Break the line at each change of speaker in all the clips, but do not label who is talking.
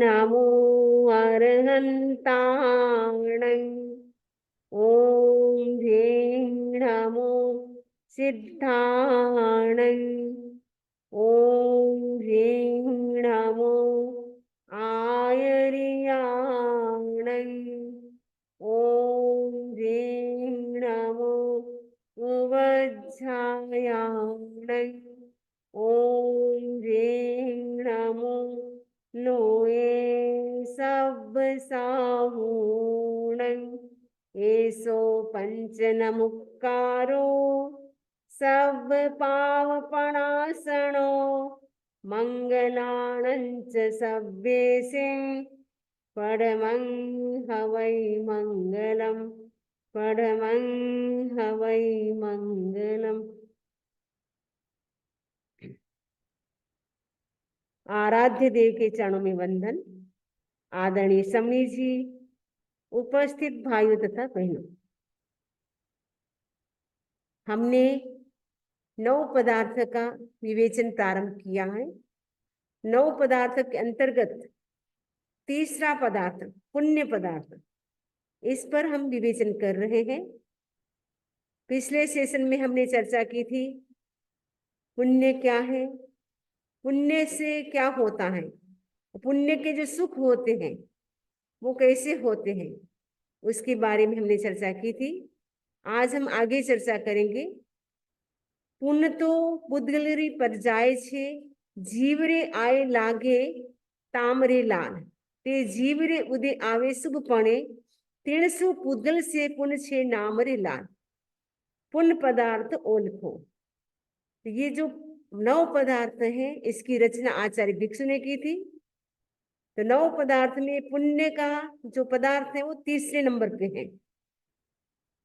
नमो अर्हन्ताणं ॐ ह्रीं नमो सिद्धाणं ॐ ह्रीं नमो आयर्याणं ॐ ह्रीं नमो उवज्झायाणं ॐ ह्रीं नमो लोये सब साहूणं एसो पंचनमुक्कारो सब पावपणासनो मंगलाणंच सव्येसे परमं हवै मंगलम परमं हवै मंगलम। आराध्य देव के चरणों में वंदन। आदरणीय समनी जी, उपस्थित भाइयों तथा बहनों, हमने 9 पदार्थ का विवेचन प्रारंभ किया है। 9 पदार्थ के अंतर्गत तीसरा पदार्थ पुण्य पदार्थ, इस पर हम विवेचन कर रहे हैं। पिछले सेशन में हमने चर्चा की थी पुण्य क्या है, पुण्य से क्या होता है, पुण्य के जो सुख होते हैं वो कैसे होते हैं, उसके बारे में हमने चर्चा की थी। आज हम आगे चर्चा करेंगे। पुण्य तो पुद्गलरी पर जाए छे, जीवरे आए लागे तामरे लाल, ते जीवरे उदे आवे शुभपणे, 300 पुद्गल से पुण्य छे नामरे लाल। पुण्य पदार्थ ओलखो। तो ये जो 9 पदार्थ हैं, इसकी रचना आचार्य भिक्षु ने की थी। तो 9 पदार्थ में पुण्य का जो पदार्थ है वो तीसरे नंबर पे है।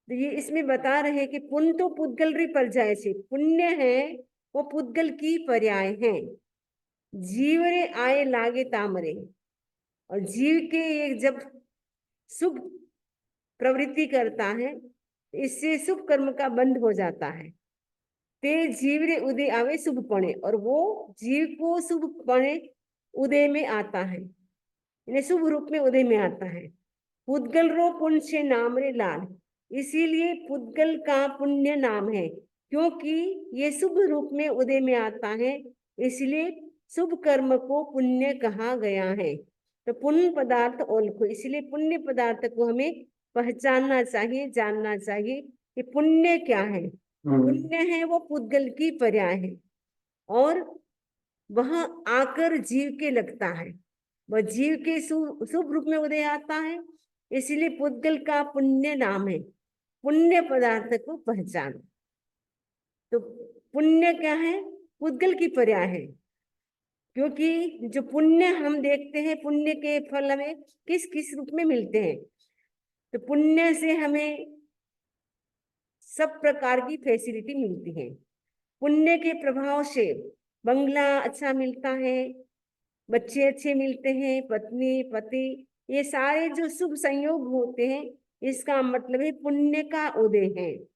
तो ये इसमें बता रहे हैं कि पुण्य तो पुद्गल री पर जाए छे, पुण्य है वो पुद्गल की पर्याय है। जीवरे आए लागे तामरे, और जीव के एक जब शुभ प्रवृत्ति करता है इससे शुभ कर्म का बंध हो जाता है। ते जीवरे उदय आवे शुभपणे, और वो जीव को शुभपणे उदय में आता है, यानी शुभ रूप में उदय में आता है। पुद्गल रो पुण्य से नाम रे लाल, इसीलिए पुद्गल का पुण्य नाम है, क्योंकि ये शुभ रूप में उदय में आता है, इसलिए शुभ कर्म को पुण्य कहा गया है। तो पुण्य पदार्थ ओलखो, इसलिए पुण्य पदार्थ को हमें पहचानना चाहिए, जानना चाहिए कि पुण्य क्या है। पुण्य है वो पुद्गल की पर्याय है, और वह आकर जीव के लगता है, वह जीव के शुभ रूप में उदय आता है, इसलिए पुद्गल का पुण्य नाम है। पुण्य पदार्थ को पहचानो। तो पुण्य क्या है, पुद्गल की पर्याय है, क्योंकि जो पुण्य हम देखते हैं, पुण्य के फल हमें किस किस रूप में मिलते हैं। तो पुण्य से हमें सब प्रकार की फैसिलिटी मिलती है। पुण्य के प्रभाव से बंगला अच्छा मिलता है, बच्चे अच्छे मिलते हैं, पत्नी पति, ये सारे जो शुभ संयोग होते हैं, इसका मतलब है पुण्य का उदय है।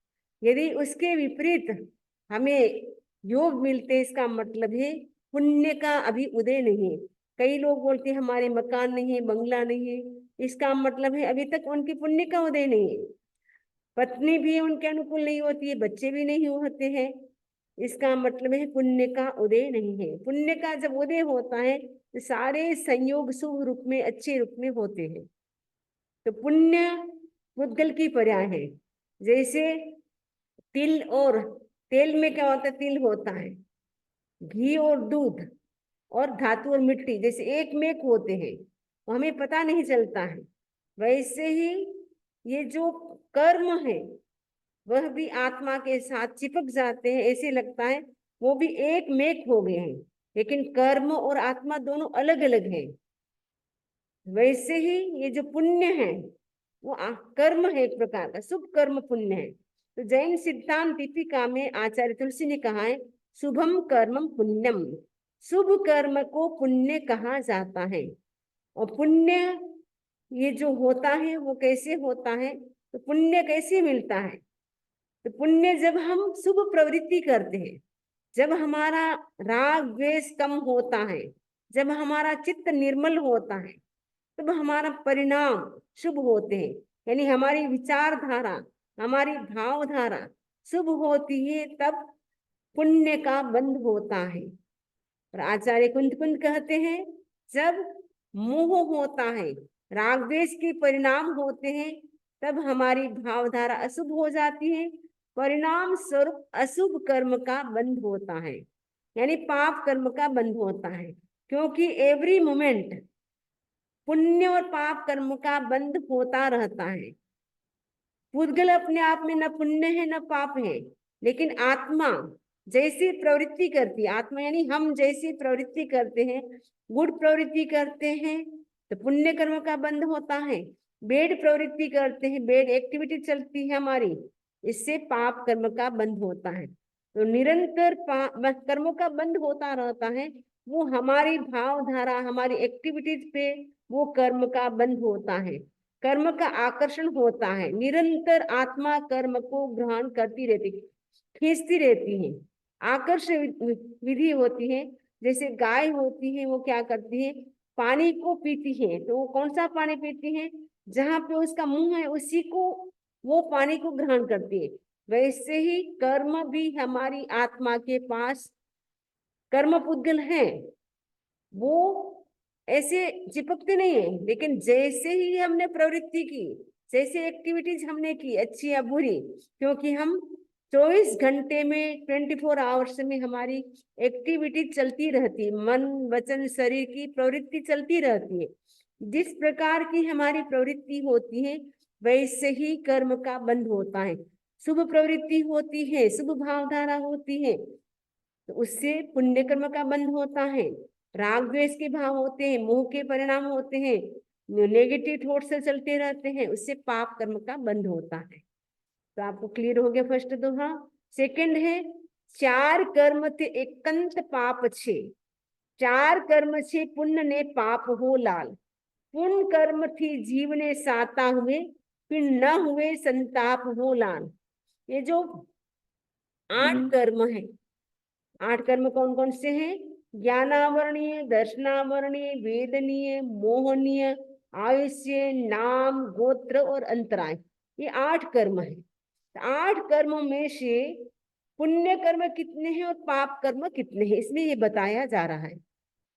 यदि उसके विपरीत हमें योग मिलते हैं, इसका मतलब है पुण्य का अभी उदय नहीं है। कई लोग बोलते हैं हमारे मकान नहीं है, बंगला नहीं है, इसका मतलब है अभी तक उनके पुण्य का उदय नहीं है। पत्नी भी उनके अनुकूल नहीं होती है, बच्चे भी नहीं होते हैं, इसका मतलब है पुण्य का उदय नहीं है। पुण्य का जब उदय होता है तो सारे संयोग शुभ रूप में, अच्छे रूप में होते हैं। तो पुण्य पुद्गल की पर्याय है। जैसे तिल और तेल में क्या होता है, तिल होता है, घी और दूध और धातु और मिट्टी जैसे एक मेक होते हैं, वो हमें पता नहीं चलता है। वैसे ही ये जो कर्म है वह भी आत्मा के साथ चिपक जाते हैं, ऐसे लगता है वो भी एक मेक हो गए हैं, लेकिन कर्म और आत्मा दोनों अलग अलग हैं। वैसे ही ये जो पुण्य है वो कर्म है, एक प्रकार का शुभ कर्म पुण्य है। तो जैन सिद्धांत दीपिका में आचार्य तुलसी ने कहा है, शुभम कर्मम पुण्यम, शुभ कर्म को पुण्य कहा जाता है। और पुण्य ये जो होता है वो कैसे होता है, तो पुण्य कैसे मिलता है। तो पुण्य जब हम शुभ प्रवृत्ति करते हैं, जब हमारा राग द्वेष कम होता है, जब हमारा चित्त निर्मल होता है तब हमारा परिणाम शुभ होते हैं, यानी हमारी विचारधारा, हमारी भावधारा शुभ होती है, तब पुण्य का बंध होता है। और आचार्य कुंत कुंत कहते हैं, जब मोह होता है, राग द्वेष के परिणाम होते हैं, तब हमारी भावधारा अशुभ हो जाती है, परिणाम स्वरूप अशुभ कर्म का बंध होता है, यानी पाप कर्म का बंध होता है। क्योंकि एवरी मोमेंट पुण्य और पाप कर्म का बंध होता रहता है। पुद्गल अपने आप में न पुण्य है न पाप है, लेकिन आत्मा जैसी प्रवृत्ति करती है, आत्मा यानी हम जैसी प्रवृत्ति करते हैं, गुड प्रवृत्ति करते हैं तो पुण्य कर्म का बंध होता है, बेड प्रवृत्ति करते हैं, बेड एक्टिविटी चलती है हमारी, इससे पाप कर्म का बंध होता है। तो निरंतर कर्मों का बंध होता रहता है, वो हमारी भावधारा, हमारी एक्टिविटीज पे वो कर्म का बंध होता है, कर्म का आकर्षण होता है। निरंतर आत्मा कर्म को ग्रहण करती रहती, खींचती रहती है, आकर्षण विधि होती है। जैसे गाय होती है, वो क्या करती है, पानी को पीती है, तो वो कौन सा पानी पीती है, जहां पे उसका मुंह है उसी को वो पानी को ग्रहण करती है। वैसे ही कर्म भी हमारी आत्मा के पास कर्म पुद्गल है, वो ऐसे चिपकते नहीं है, लेकिन जैसे ही हमने प्रवृत्ति की, जैसे एक्टिविटीज हमने की अच्छी या बुरी, क्योंकि हम 24 घंटे में 24 आवर्स में हमारी एक्टिविटी चलती रहती है, मन वचन शरीर की प्रवृत्ति चलती रहती है। जिस प्रकार की हमारी प्रवृत्ति होती है वैसे ही कर्म का बंध होता है। शुभ प्रवृत्ति होती है, शुभ भावधारा होती है, तो उससे पुण्य कर्म का बंध होता है। राग द्वेष के भाव होते हैं, मोह के परिणाम होते हैं, नेगेटिव थॉट से चलते रहते हैं, उससे पाप कर्म का बंध होता है। तो आपको क्लियर हो गया फर्स्ट दोहा। सेकंड है, चार कर्म थे एकांत पाप छे, चार कर्म छे पुण्य ने पाप हो लाल, पुण्य कर्म थी जीव ने साता हुए, फिर न हुए संताप हो लाल। ये जो 8 कर्म है, 8 कर्म कौन कौन से हैं, ज्ञानावरणीय, दर्शनावरणीय, वेदनीय, मोहनीय, आयुष्य, नाम, गोत्र और अंतराय, ये 8 कर्म है। 8 कर्मों में से पुण्य कर्म कितने हैं और पाप कर्म कितने हैं, इसमें ये बताया जा रहा है।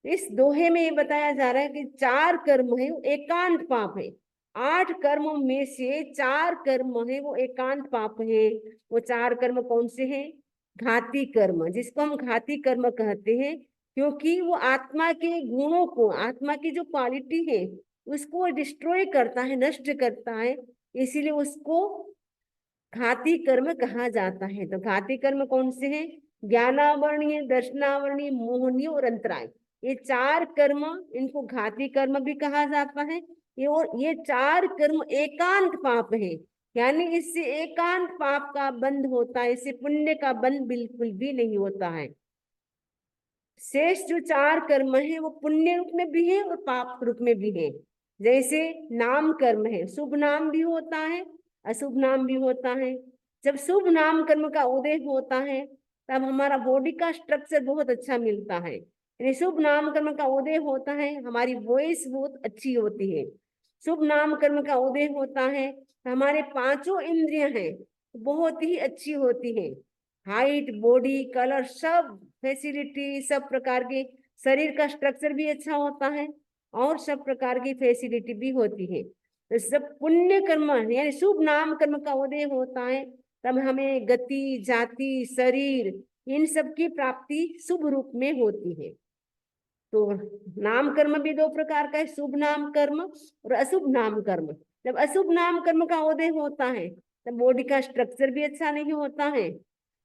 इस दोहे में ये बताया जा रहा है कि 4 कर्म है वो एकांत पाप है, 8 कर्मों में से 4 कर्म है वो एकांत पाप है। वो 4 कर्म कौन से हैं, घाती कर्म, जिसको हम घाती कर्म कहते हैं, क्योंकि वो आत्मा के गुणों को, आत्मा की जो क्वालिटी है उसको डिस्ट्रॉय करता है, नष्ट करता है, इसीलिए उसको घाती कर्म कहा जाता है। तो घाती कर्म कौन से हैं, ज्ञानावरणीय, दर्शनावरणीय, मोहनीय और अंतराय, ये 4 कर्म, इनको घाती कर्म भी कहा जाता है। ये 4 कर्म एकांत पाप है, यानी इससे एकांत पाप का बंध होता है, इससे पुण्य का बंध बिल्कुल भी नहीं होता है। शेष जो 4 कर्म है वो पुण्य रूप में भी है और पाप रूप में भी है। जैसे नाम कर्म है, शुभ नाम भी होता है, अशुभ नाम भी होता है। जब शुभ नाम कर्म का उदय होता है तब हमारा बॉडी का स्ट्रक्चर बहुत अच्छा मिलता है, यानी शुभ नाम कर्म का उदय होता है, हमारी वॉइस बहुत अच्छी होती है। शुभ नाम कर्म का उदय होता है तो हमारे 5 इंद्रियां हैं बहुत ही अच्छी होती है, हाइट, बॉडी, कलर, सब फैसिलिटी, सब प्रकार के शरीर का स्ट्रक्चर भी अच्छा होता है और सब प्रकार की फैसिलिटी भी होती है। तो सब पुण्य कर्म यानी शुभ नाम कर्म का उदय होता है तब हमें गति, जाति, शरीर, इन सब की प्राप्ति शुभ रूप में होती है। तो नाम कर्म भी 2 प्रकार का है, शुभ नाम कर्म और अशुभ नाम कर्म। जब अशुभ नाम कर्म का उदय होता है तब बॉडी का स्ट्रक्चर भी अच्छा नहीं होता है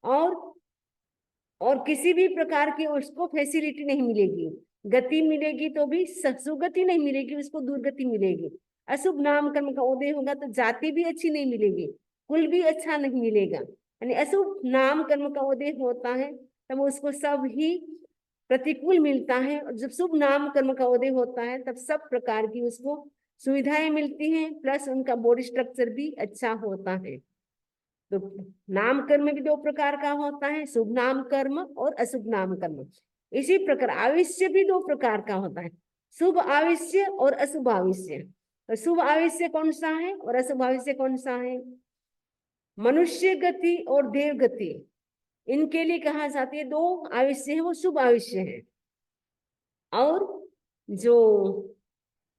और किसी भी प्रकार की उसको फैसिलिटी नहीं मिलेगी, गति मिलेगी तो भी सुगति नहीं मिलेगी, उसको दुर्गति मिलेगी। अशुभ नाम कर्म का उदय होगा तो जाति भी अच्छी नहीं मिलेगी, कुल भी अच्छा नहीं मिलेगा। यानी अशुभ नाम कर्म का उदय होता है तब उसको सब ही प्रतिकूल मिलता है, और जब शुभ नाम कर्म का उदय होता है तब सब प्रकार की उसको सुविधाएं मिलती हैं, प्लस उनका बॉडी स्ट्रक्चर भी अच्छा होता है। तो नाम कर्म भी 2 प्रकार का होता है, शुभ नाम कर्म और अशुभ नाम कर्म। इसी प्रकार आयुष्य भी दो प्रकार का होता है, शुभ आयुष्य और अशुभ आयुष्य। तो शुभ आयुष्य कौन सा है और अशुभ आयुष्य कौन सा है? मनुष्य गति और देव गति, इनके लिए कहा जाती है दो आयुष्य है वो शुभ आयुष्य है, और जो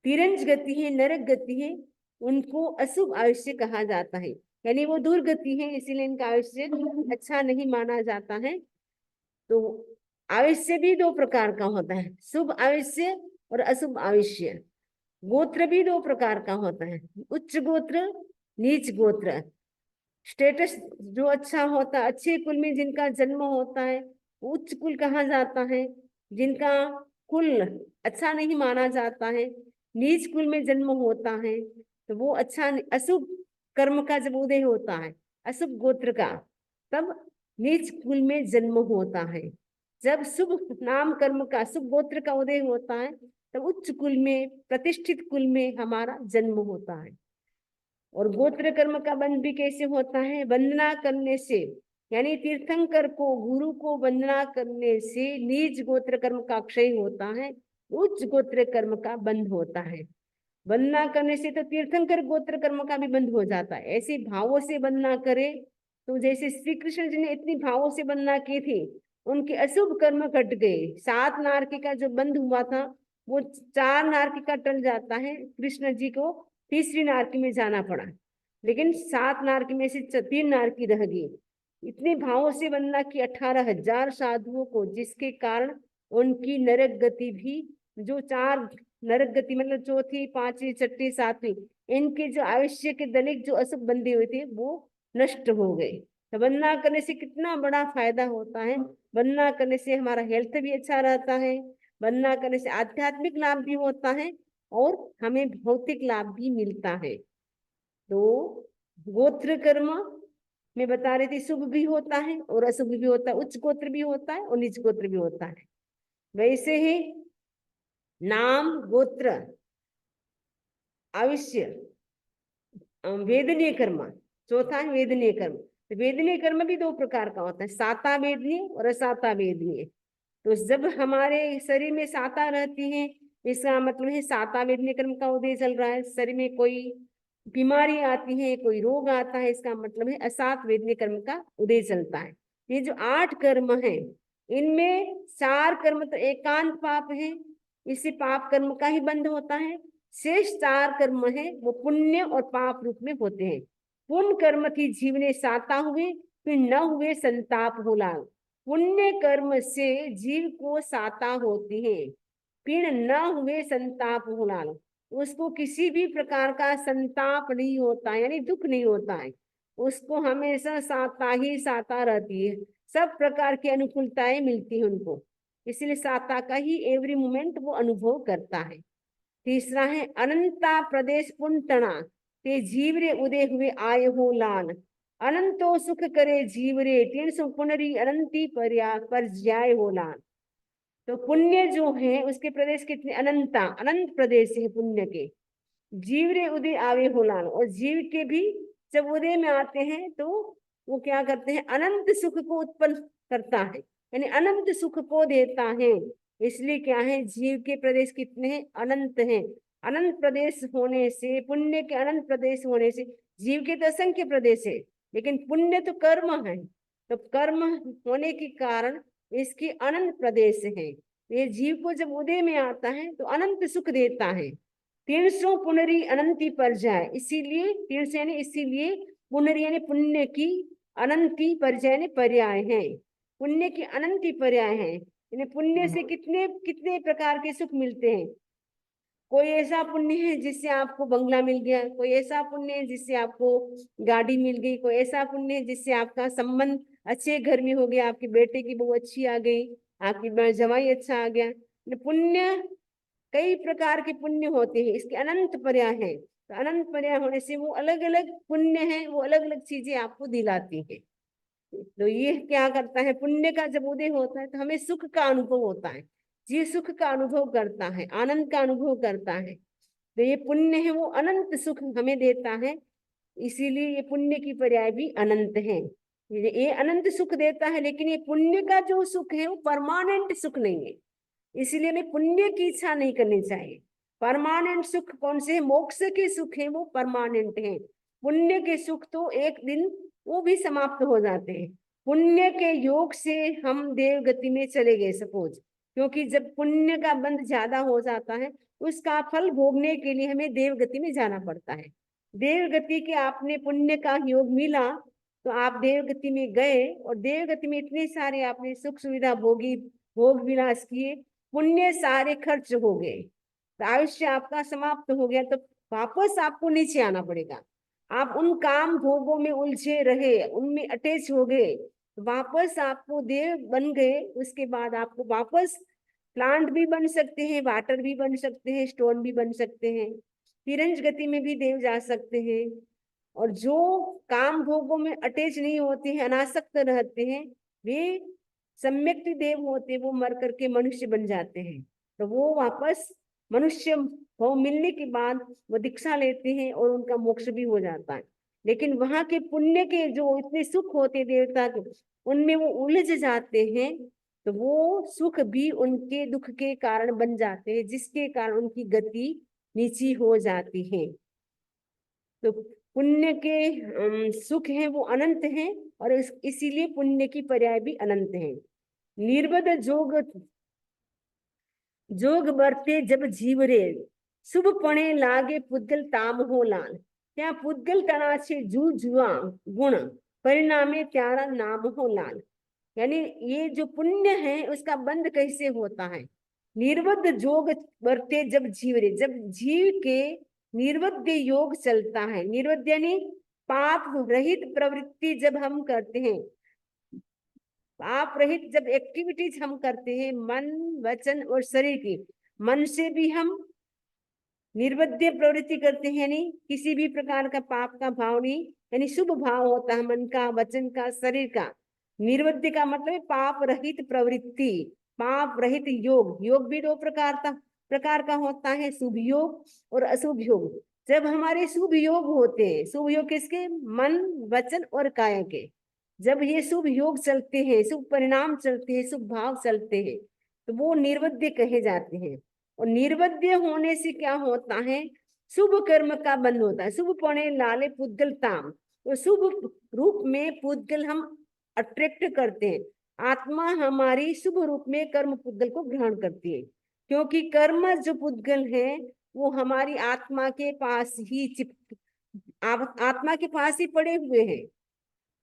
तिरंज गति है, नरक गति है, उनको अशुभ आयुष्य कहा जाता है, यानी वो दुर्गति है, इसीलिए इनका आयुष्य अच्छा नहीं माना जाता है। तो आयुष्य भी दो प्रकार का होता है, शुभ आयुष्य और अशुभ आयुष्य। गोत्र भी दो प्रकार का होता है, उच्च गोत्र, नीच गोत्र। स्टेटस जो अच्छा होता है, अच्छे कुल में जिनका जन्म होता है उच्च कुल कहा जाता है, जिनका कुल अच्छा नहीं माना जाता है, नीच कुल में जन्म होता है, तो वो अच्छा, अशुभ कर्म का जब उदय होता है अशुभ गोत्र का, तब नीच कुल में जन्म होता है। जब शुभ नाम कर्म का, शुभ गोत्र का उदय होता है, तब उच्च कुल में, प्रतिष्ठित कुल में हमारा जन्म होता है। और गोत्र कर्म का बंध भी कैसे होता है? वंदना करने से, यानी तीर्थंकर को, गुरु को वंदना करने से नीच गोत्र कर्म का क्षय होता है, उच्च गोत्र कर्म का बंध होता है। वंदना करने से तो तीर्थंकर गोत्र कर्म का भी बंद हो जाता है। ऐसे भावों से वंदना करे, तो जैसे श्री कृष्ण जी ने इतनी भावों से वंदना की थी, उनके अशुभ कर्म कट गए। 7 नारकी का जो बंध हुआ था वो 4 नारकी का टल जाता है, कृष्ण जी को तीसरी नारकी में जाना पड़ा, लेकिन 7 नारकी में से 3 नारकी रह गई। इतने भावों से वंदना की 18,000 साधुओं को, जिसके कारण उनकी नरक गति भी, जो 4 नरक गति मतलब चौथी, 5वीं, 6ठी, 7वीं, इनके जो आयुष्य के दलित जो अशुभ बंधे हुए थे वो नष्ट हो गए। तो वंदना करने से कितना बड़ा फायदा होता है। वंदना करने से हमारा हेल्थ भी अच्छा रहता है, वंदना करने से आध्यात्मिक लाभ भी होता है और हमें भौतिक लाभ भी मिलता है। तो गोत्र कर्म में बता रही थी, शुभ भी होता है और अशुभ भी होता है, उच्च गोत्र भी होता है और नीच गोत्र भी होता है। वैसे ही नाम, गोत्र, आयुष्य, वेदनीय कर्म, चौथा है वेदनीय कर्म। तो वेदनीय कर्म भी दो प्रकार का होता है, साता वेदनीय और असाता वेदनीय। तो जब हमारे शरीर में साता रहती है, इसका मतलब है साता वेदनीय कर्म का उदय चल रहा है, शरीर में कोई बीमारी आती है, कोई रोग आता है, इसका मतलब है असात वेदनीय कर्म का उदय चलता है। ये जो 8 कर्म है, इनमें 4 कर्म तो एकांत पाप है, इससे पाप कर्म का ही बंध होता है। शेष 4 कर्म है वो पुण्य और पाप रूप में होते हैं। पुण्य कर्म थी जीवने साता हुए, फिर न हुए संताप हो लाल। पुण्य कर्म से जीव को साता होती है, फिर न हुए संताप हो लाल, उसको किसी भी प्रकार का संताप नहीं होता, यानी दुख नहीं होता है, उसको हमेशा साता ही साता रहती है, सब प्रकार की अनुकूलताएं मिलती है उनको, इसलिए साता का ही एवरी मोमेंट वो अनुभव करता है। तीसरा है अनंता प्रदेश पुंटना, ते जीवरे उदय हुए आय हो लाल। अनंतो सुख करे जीवरे, 300 पुनरी अनंती पर्याय हो लाल। तो पुण्य जो है उसके प्रदेश कितने? अनंता, अनंत प्रदेश है पुण्य के। जीवरे उदय आवे हो लाल, और जीव के भी जब उदय में आते हैं तो वो क्या करते हैं? अनंत सुख को उत्पन्न करता है, यानी अनंत सुख को देता है। इसलिए क्या है, जीव के प्रदेश कितने हैं? अनंत हैं। अनंत प्रदेश होने से, पुण्य के अनंत प्रदेश होने से, जीव के तो असंख्य प्रदेश है, लेकिन पुण्य तो कर्म है, तो कर्म होने के कारण इसकी अनंत प्रदेश है। ये जीव को जब उदय में आता है तो अनंत सुख देता है। 300 पुनरी अनंती पर जाए, इसीलिए 300 यानी इसीलिए पुनरी यानी पुण्य की, अनंती पर्याय यानी पर्याय है, पुण्य की अनंती पर्याय है। यानी पुण्य से कितने कितने प्रकार के सुख मिलते हैं। कोई ऐसा पुण्य है जिससे आपको बंगला मिल गया, कोई ऐसा पुण्य है जिससे आपको गाड़ी मिल गई, कोई ऐसा पुण्य है जिससे आपका संबंध अच्छे घर में हो गया, आपके बेटे की बहू अच्छी आ गई, आपकी जवाई अच्छा आ गया। पुण्य कई प्रकार के पुण्य होते हैं, इसके अनंत पर्याय हैं। तो अनंत पर्याय होने से वो अलग अलग पुण्य है, वो अलग अलग चीजें आपको दिलाती है। तो ये क्या करता है, पुण्य का जब उदय होता है तो हमें सुख का अनुभव होता है, जीव सुख का अनुभव करता है, आनंद का अनुभव करता है। तो ये पुण्य है वो अनंत सुख हमें देता है, इसीलिए ये पुण्य की पर्याय भी अनंत है। ये अनंत सुख देता है, लेकिन ये पुण्य का जो सुख है वो परमानेंट सुख नहीं है। इसलिए हमें पुण्य की इच्छा नहीं करनी चाहिए। परमानेंट सुख कौन से है? मोक्ष के सुख है वो परमानेंट है। पुण्य के सुख तो एक दिन वो भी समाप्त हो जाते हैं। पुण्य के योग से हम देव गति में चले गए सपोज, क्योंकि जब पुण्य का बंध ज्यादा हो जाता है उसका फल भोगने के लिए हमें देव गति में जाना पड़ता है। देव गति के आपने पुण्य का योग मिला तो आप देव गति में गए, और देव गति में इतने सारे आपने सुख सुविधा भोगी, भोग विलास किए, पुण्य सारे खर्च हो गए, तो आयुष्य आपका समाप्त हो गया, तो वापस आपको नीचे आना पड़ेगा। आप उन काम भोगों में उलझे रहे, उनमें अटैच हो गए, वापस आपको देव बन गए, उसके बाद आपको वापस प्लांट भी बन सकते हैं, वाटर भी बन सकते हैं, स्टोन भी बन सकते हैं, तिरंज गति में भी देव जा सकते हैं। और जो काम भोगों में अटैच नहीं होते हैं, अनासक्त रहते हैं, वे सम्यक देव होते हैं, वो मर करके मनुष्य बन जाते हैं। तो वो वापस मनुष्य भाव मिलने के बाद वो दीक्षा लेते हैं और उनका मोक्ष भी हो जाता है। लेकिन वहां के पुण्य के जो इतने सुख होते देवता के, उनमें वो उलझ जाते हैं, तो वो सुख भी उनके दुख के कारण बन जाते हैं, जिसके कारण उनकी गति नीची हो जाती है। तो पुण्य के सुख हैं वो अनंत हैं, और इसीलिए पुण्य की पर्याय भी अनंत है। निर्बध जोग जोग बरते जब जीव रे, शुभ पणे लागे पुद्गल ताम हो लाल। त्या पुद्गल तना छे जू जुआ गुण, परिणामे त्यारा नाम हो लाल। यानी ये जो पुण्य है उसका बंध कैसे होता है? निर्बद्ध जोग बरते जब जीव रे, जब जीव के निर्बद्ध योग चलता है, निर्बद्ध यानी पाप रहित प्रवृत्ति जब हम करते हैं, पाप रहित जब एक्टिविटीज हम करते हैं मन वचन और शरीर की, मन से भी हम निर्बद्ध प्रवृत्ति करते हैं, यानी किसी भी प्रकार का पाप का भाव नहीं, यानी शुभ भाव होता है मन का, वचन का, शरीर का। निर्बद्ध का मतलब है पाप रहित प्रवृत्ति, पाप रहित योग। योग भी दो प्रकार का होता है, शुभ योग और अशुभ योग। जब हमारे शुभ योग होते हैं, शुभ योग किसके? मन वचन और काया के। जब ये शुभ योग चलते हैं, शुभ परिणाम चलते हैं, शुभ भाव चलते हैं, तो वो निर्बद्ध कहे जाते हैं। और निर्बद्ध होने से क्या होता है? शुभ कर्म का बंध होता है। शुभ पणे लाले पुद्गल ताम, तो शुभ रूप में पुद्गल हम अट्रैक्ट करते हैं। आत्मा हमारी शुभ रूप में कर्म पुद्गल को ग्रहण करती है, क्योंकि कर्म जो पुद्गल है वो हमारी आत्मा के पास ही आत्मा के पास ही पड़े हुए हैं।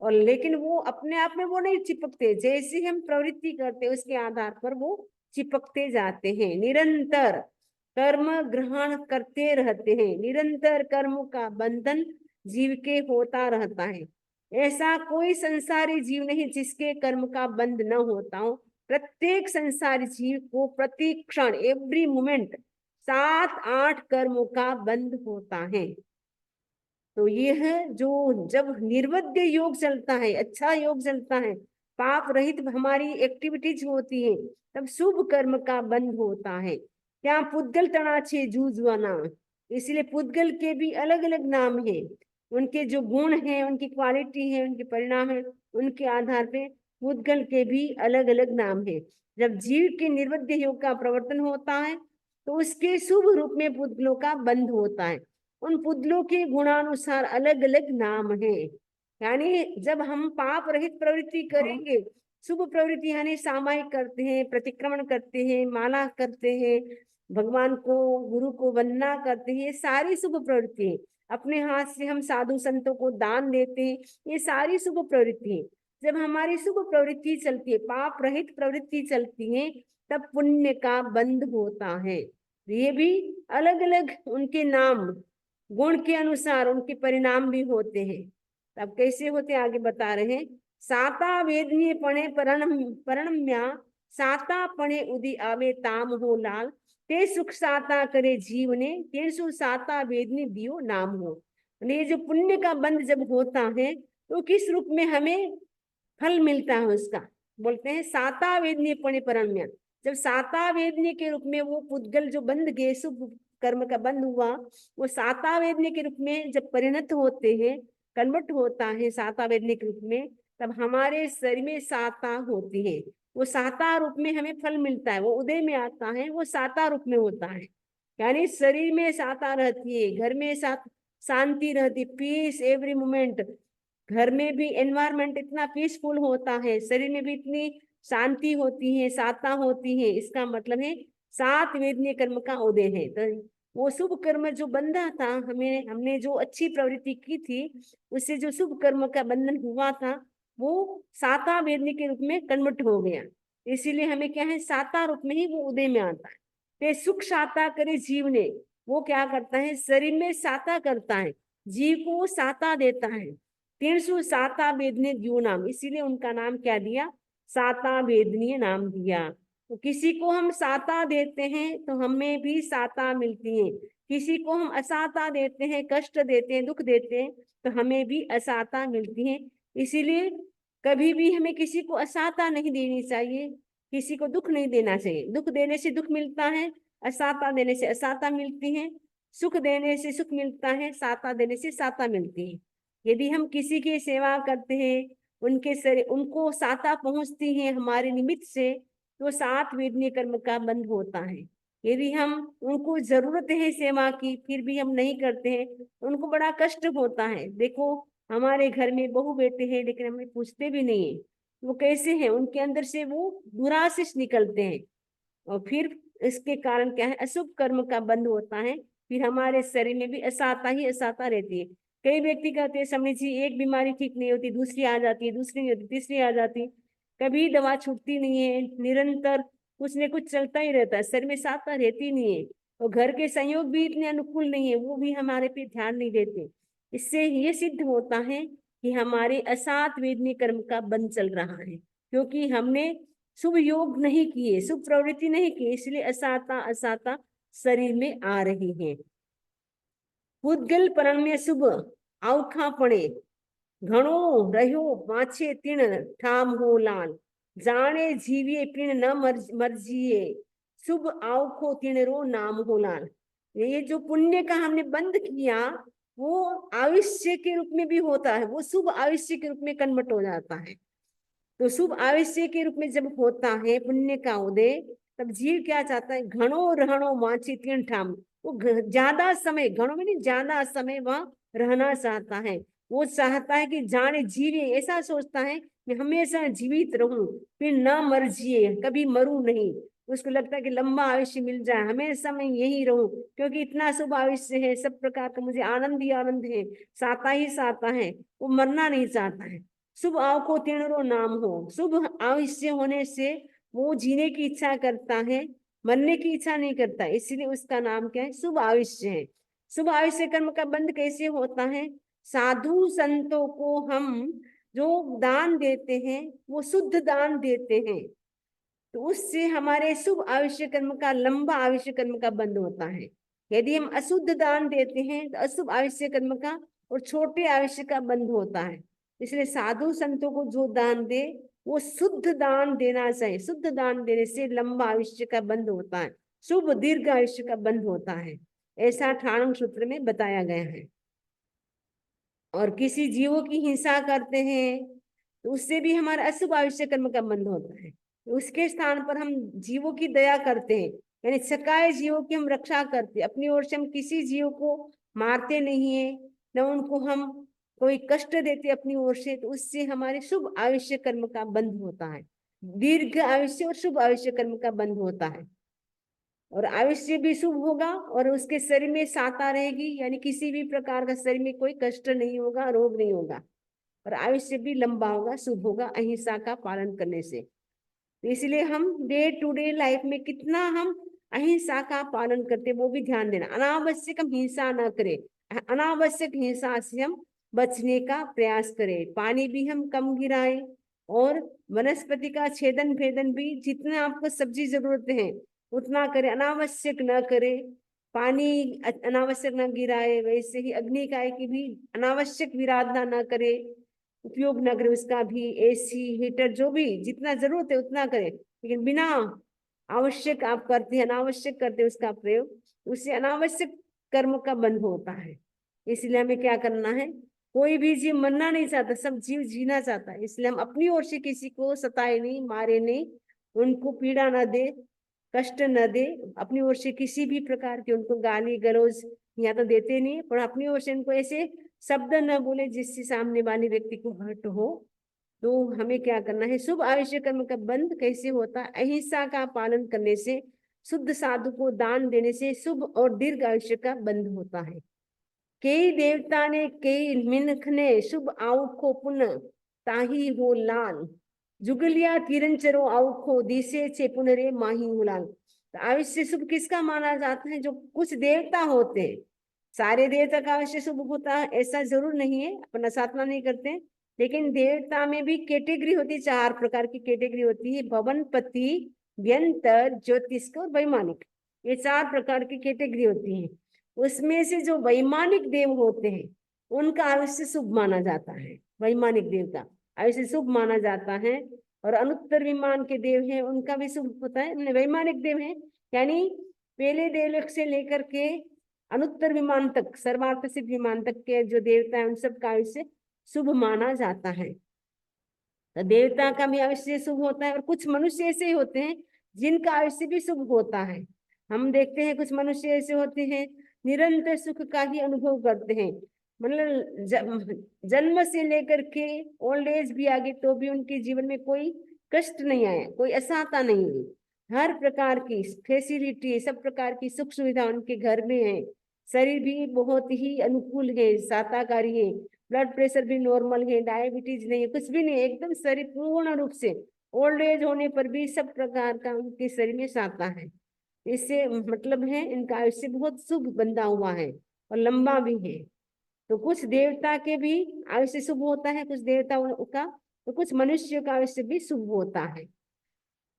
और लेकिन वो अपने आप में वो नहीं चिपकते, जैसे हम प्रवृत्ति करते उसके आधार पर वो चिपकते जाते हैं। निरंतर कर्म ग्रहण करते रहते हैं, निरंतर कर्म का बंधन जीव के होता रहता है। ऐसा कोई संसारी जीव नहीं जिसके कर्म का बंध न होता हो। प्रत्येक संसारी जीव को प्रति क्षण, एवरी मोमेंट 7-8 कर्मों का बंध होता है। तो ये है जो जब निर्बद्ध योग चलता है, अच्छा योग चलता है, पाप रहित हमारी एक्टिविटीज होती है, तब शुभ कर्म का बंध होता है। क्या पुद्गल तणाछे जूझवाना, इसलिए पुद्गल के भी अलग अलग नाम है। उनके जो गुण हैं, उनकी क्वालिटी है, उनके परिणाम है, उनके आधार पे पुद्गल के भी अलग अलग नाम है। जब जीव के निर्बद्ध योग का प्रवर्तन होता है तो उसके शुभ रूप में पुद्गलों का बंध होता है। उन पुद्गलों के गुणानुसार अलग अलग नाम है। यानी जब हम पाप रहित प्रवृत्ति करेंगे, शुभ प्रवृत्ति यानी सामायिक करते हैं, प्रतिक्रमण करते हैं, माला करते हैं, भगवान को गुरु को वंदना करते हैं, ये सारी शुभ प्रवृत्ति है। अपने हाथ से हम साधु संतों को दान देते हैं, ये सारी शुभ प्रवृत्ति है। जब हमारी शुभ प्रवृत्ति चलती है, पाप रहित प्रवृत्ति चलती है, तब पुण्य का बंध होता है। ये भी अलग अलग उनके नाम, गुण के अनुसार उनके परिणाम भी होते हैं। तब कैसे होते आगे बता रहे हैं। साता वेदनीय पणे परणम्या, साता पणे उदी आवे ताम हो लाल। ते सुख साता करे जीव ने, तेसु साता वेदनी दियो नाम हो। ये जो पुण्य का बंध जब होता है तो किस रूप में हमें फल मिलता है उसका, बोलते हैं साता वेदनीय पणे परणम्या। जब साता वेदनीय के रूप में वो पुद्गल जो बंध गए, शुभ कर्म का बंध हुआ, वो साता वेदनीय के रूप में जब परिणत होते हैं, कन्वर्ट होता है साता वेदनीय के रूप में, तब हमारे शरीर में साता होती है। वो साता रूप में हमें फल मिलता है, वो उदय में आता है, वो साता रूप में होता है। यानी शरीर में साता रहती है, घर में शांति रहती, पीस एवरी मोमेंट। घर में भी एनवायरमेंट इतना पीसफुल होता है, शरीर में भी इतनी शांति होती है, साता होती है। इसका मतलब है 7 वेदनीय कर्म का उदय है। तो वो शुभ कर्म जो बंधा था, हमने जो अच्छी प्रवृत्ति की थी, उससे जो शुभ कर्म का बंधन हुआ था, वो साता वेदनी के रूप में कन्वर्ट हो गया। इसीलिए हमें क्या है, साता रूप में ही वो उदय में आता है। ते सुख साता करे जीव ने, वो क्या करता है, शरीर में साता करता है, जीव को वो साता देता है। 300 साता वेदनीय जीव नाम, इसीलिए उनका नाम क्या दिया, साता वेदनीय नाम दिया। तो किसी को हम साता देते हैं तो हमें भी साता मिलती है, किसी को हम असाता देते हैं, कष्ट देते हैं, दुख देते हैं, तो हमें भी असाता मिलती है। इसीलिए कभी भी हमें किसी को असाता नहीं देनी चाहिए, किसी को दुख नहीं देना चाहिए। दुख देने से दुख मिलता है, असाता देने से असाता मिलती है। सुख देने से सुख मिलता है, साता देने से साता मिलती है। यदि हम किसी की सेवा करते हैं, उनके शरीर उनको साता पहुंचती है हमारे निमित्त से, तो 7 वेदनीय कर्म का बंध होता है। यदि हम उनको जरूरत है सेवा की, फिर भी हम नहीं करते हैं, उनको बड़ा कष्ट होता है। देखो, हमारे घर में बहू बेटे हैं, लेकिन हमें पूछते भी नहीं है वो कैसे हैं, उनके अंदर से वो दुराशिष निकलते हैं। और फिर इसके कारण क्या है, अशुभ कर्म का बंध होता है। फिर हमारे शरीर में भी असाता ही असाता रहती है। कई व्यक्ति कहते हैं स्वामी जी, एक बीमारी ठीक नहीं होती, दूसरी आ जाती है, दूसरी नहीं होती, तीसरी आ जाती है, कभी दवा छूटती नहीं है, निरंतर कुछ न कुछ चलता ही रहता है, शरीर में साता रहती नहीं है। और घर के संयोग भी इतने अनुकूल नहीं है, वो भी हमारे पे ध्यान नहीं देते। इससे ये सिद्ध होता है कि हमारे असात वेदनीय कर्म का बंध चल रहा है, क्योंकि हमने शुभ योग नहीं किए, शुभ प्रवृत्ति नहीं की, इसलिए असाता असाता शरीर में आ रही है। पूतगल परण्य शुभ आवखा पड़े, घणो रह्यो पाछे तीन ठाम हो लाल, जाने जीविए पिण न मर्जिए, शुभ आवखो तीन रो नाम हो लाल। ये जो पुण्य का हमने बंद किया, वो आयुष्य के रूप में भी होता है, वो शुभ आयुष्य के रूप में कन्वर्ट हो जाता है। तो शुभ आयुष्य के रूप में जब होता है पुण्य का उदय, तब जीव क्या चाहता है, घणो रहणो माची तीन ठाम, वो ज्यादा समय, घणो में नहीं ज्यादा समय वहां रहना चाहता है। वो चाहता है कि जाने जीवे, ऐसा सोचता है कि हमेशा जीवित रहूं, फिर न मर जिए, कभी मरूं नहीं। उसको लगता है कि लंबा आयुष्य मिल जाए, हमेशा मैं यही रहूं, क्योंकि इतना शुभ आयुष्य है, सब प्रकार का मुझे आनंद ही आनंद है, साता ही साता है। वो मरना नहीं चाहता है। शुभ आव को तीणरो नाम हो, शुभ आयुष्य होने से वो जीने की इच्छा करता है, मरने की इच्छा नहीं करता, इसलिए उसका नाम क्या है, शुभ आयुष्य है। शुभ आयुष्य कर्म का बंध कैसे होता है, साधु संतों को हम जो दान देते हैं, वो शुद्ध दान देते हैं, तो उससे हमारे शुभ आयुष्य कर्म का, लंबा आयुष्य कर्म का बंध होता है। यदि हम अशुद्ध दान देते हैं, तो अशुभ आयुष्य कर्म का और छोटे आयुष्य का बंध होता है। इसलिए साधु संतों को जो दान दे, वो शुद्ध दान देना चाहिए। शुद्ध दान देने से लंबा आयुष्य का बंध होता है, शुभ दीर्घ आयुष्य का बंध होता है, ऐसा ठाणम सूत्र में बताया गया है। और किसी जीवों की हिंसा करते हैं, तो उससे भी हमारा अशुभ आयुष्य कर्म का बंध होता है। उसके स्थान पर हम जीवों की दया करते हैं, यानी सकाए जीवों की हम रक्षा करते हैं। अपनी ओर से हम किसी जीव को मारते नहीं है, न उनको हम कोई कष्ट देते अपनी ओर से, तो उससे हमारे शुभ आयुष्य कर्म का बंध होता है। दीर्घ आयुष्य और शुभ आयुष्य कर्म का बंध होता है, और आयुष्य भी शुभ होगा, और उसके शरीर में साता रहेगी, यानी किसी भी प्रकार का शरीर में कोई कष्ट नहीं होगा, रोग नहीं होगा, और आयुष्य भी लंबा होगा, शुभ होगा, अहिंसा का पालन करने से। तो इसलिए हम डे टू डे लाइफ में कितना हम अहिंसा का पालन करते, वो भी ध्यान देना। अनावश्यक हम हिंसा ना करें, अनावश्यक हिंसा से हम बचने का प्रयास करें। पानी भी हम कम गिराएं, और वनस्पति का छेदन भेदन भी जितना आपको सब्जी जरूरत है उतना करें, अनावश्यक न करें। पानी अनावश्यक न गिराए, वैसे ही अग्नि काय की भी अनावश्यक विराधना न करे, उपयोग न करें उसका भी। एसी हीटर जो भी जितना जरूरत है उतना करें, लेकिन बिना आवश्यक आप करते हैं, अनावश्यक करते हैं उसका प्रयोग, उससे अनावश्यक कर्म का बंध होता है। इसलिए हमें क्या करना है, कोई भी जीव मरना नहीं चाहता, सब जीव जीना चाहता है। इसलिए हम अपनी ओर से किसी को सताए नहीं, मारे नहीं, उनको पीड़ा ना दे, कष्ट न दे। अपनी ओर से किसी भी प्रकार के उनको गाली गलौज या तो देते नहीं, पर अपनी ओर से उनको ऐसे शब्द न बोले जिससे सामने वाले व्यक्ति को हर्ट हो। तो हमें क्या करना है, शुभ आयुष्य कर्म का बंध कैसे होता है, अहिंसा का पालन करने से, शुद्ध साधु को दान देने से शुभ और दीर्घ आयुष्य का बंध होता है। कई देवता ने कई मिनख ने शुभ आउखो पुनः ताही हो लाल, जुगलिया तिरंचरो आउखो दिसे छे पुनरे माही उलाल। तो आयुष्य शुभ किसका माना जाता है, जो कुछ देवता होते हैं। सारे देवता का आयुष्य शुभ होता है ऐसा जरूर नहीं है, अपना साधना नहीं करते। लेकिन देवता में भी कैटेगरी होती है, 4 प्रकार की कैटेगरी होती है, भवनपति, व्यंतर, ज्योतिष और वैमानिक। ये 4 प्रकार की कैटेगरी होती है। उसमें से जो वैमानिक देव होते हैं उनका आयुष्य शुभ माना जाता है, वैमानिक देव का आयुष्य शुभ माना जाता है। और अनुत्तर विमान के देव हैं उनका भी शुभ होता है। वैमानिक देव हैं यानी पहले देवलोक से लेकर के अनुत्तर विमान तक, सर्वार्थ सिद्ध विमान तक के जो देवता है उन सब का आयुष्य शुभ माना जाता है। तो देवता का भी आयुष्य शुभ होता है। और कुछ मनुष्य ऐसे ही होते हैं जिनका आयुष्य भी शुभ होता है। हम देखते हैं कुछ मनुष्य ऐसे होते हैं निरंतर सुख का ही अनुभव करते हैं, मतलब जन्म से लेकर के ओल्ड एज भी आ गई तो भी उनके जीवन में कोई कष्ट नहीं आया, कोई असहायता नहीं हुई। हर प्रकार की फैसिलिटी, सब प्रकार की सुख सुविधा उनके घर में है। शरीर भी बहुत ही अनुकूल है, साताकारी है, ब्लड प्रेशर भी नॉर्मल है, डायबिटीज नहीं है, कुछ भी नहीं, एकदम शरीर पूर्ण रूप से ओल्ड एज होने पर भी सब प्रकार का उनके शरीर में साता है। इससे मतलब है इनका आयुष्य बहुत शुभ बंधा हुआ है और लंबा भी है। तो कुछ देवता के भी आयुष्य शुभ होता है, कुछ देवताओं का, तो कुछ मनुष्य का आयुष्य भी शुभ होता है।